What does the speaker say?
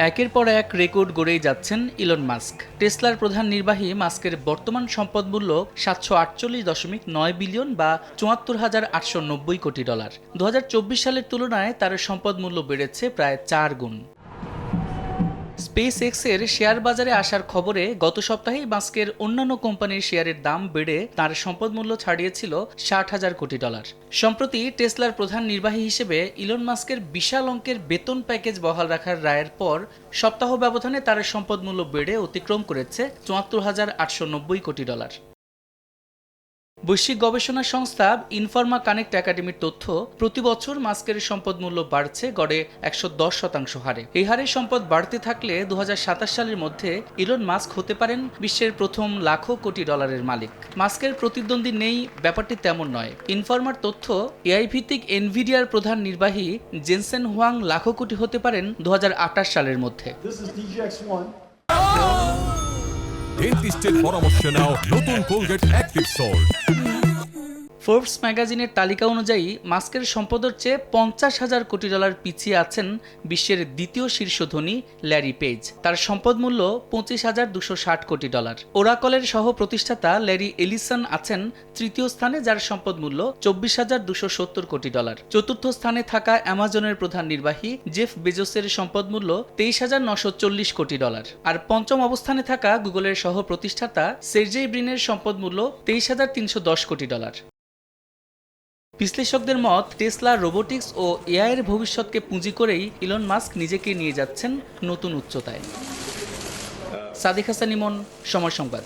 একের পর এক রেকর্ড গড়েই যাচ্ছেন ইলন মাস্ক। টেসলার প্রধান নির্বাহী মাস্কের বর্তমান সম্পদ মূল্য ৭৪৮.৯ বিলিয়ন বা ৭৪,৮৯০ কোটি ডলার। ২০২৪ সালের তুলনায় তার সম্পদ মূল্য বেড়েছে প্রায় ৪ গুণ। স্পেস এক্সের শেয়ার বাজারে আসার খবরে গত সপ্তাহেই মাস্কের অন্যান্য কোম্পানির শেয়ারের দাম বেড়ে তার সম্পদ মূল্য ছাড়িয়েছিল ৬০,০০০ কোটি ডলার। সম্প্রতি টেসলার প্রধান নির্বাহী হিসেবে ইলন মাস্কের বিশাল অঙ্কের বেতন প্যাকেজ বহাল রাখার রায়ের পর সপ্তাহ ব্যবধানে তার সম্পদ মূল্য বেড়ে অতিক্রম করেছে ৭৪,৮৯০ কোটি ডলার। বৈশ্বিক গবেষণা সংস্থা ইনফরমা কানেক্ট একাডেমির তথ্য, প্রতি বছর মাস্কের সম্পদ মূল্য বাড়ছে গড়ে ১১০% হারে। এই হারে সম্পদ বাড়তে থাকলে ২০২৭ সালের মধ্যে ইলন মাস্ক হতে পারেন বিশ্বের প্রথম লাখো কোটি ডলারের মালিক। মাস্কের প্রতিদ্বন্দ্বী নেই ব্যাপারটি তেমন নয়। ইনফরমার তথ্য, এআই ভিত্তিক এনভিডিয়ার প্রধান নির্বাহী জেনসেন হুয়াং লাখো কোটি হতে পারেন ২০২৮ সালের মধ্যে। ডেন্টিস্টের পরামর্শ নাও নতুন কোলগেট অ্যাক্টিভ সল্ট। ফোর্বস ম্যাগাজিনের তালিকা অনুযায়ী মাস্কের সম্পদের চেয়ে ৫০,০০০ কোটি ডলার পিছিয়ে আছেন বিশ্বের দ্বিতীয় শীর্ষ ধনী ল্যারি পেজ। তার সম্পদ মূল্য ২৫,২৬০ কোটি ডলার। ওরাকলের সহ প্রতিষ্ঠাতা ল্যারি এলিসন আছেন তৃতীয় স্থানে, যার সম্পদ মূল্য ২৪,২৭০ কোটি ডলার। চতুর্থ স্থানে থাকা অ্যামাজনের প্রধান নির্বাহী জেফ বেজোসের সম্পদ মূল্য ২৩,৯৪০ কোটি ডলার। আর পঞ্চম অবস্থানে থাকা গুগলের সহ প্রতিষ্ঠাতা সের্জেই ব্রিনের সম্পদ মূল্য ২৩,৩১০ কোটি ডলার। বিশ্লেষকদের মত, টেসলা রোবোটিক্স ও এআইয়ের ভবিষ্যৎকে পুঁজি করেই ইলন মাস্ক নিজেকে নিয়ে যাচ্ছেন নতুন উচ্চতায়। সাদিক হাসান ইমন, সময় সংবাদ।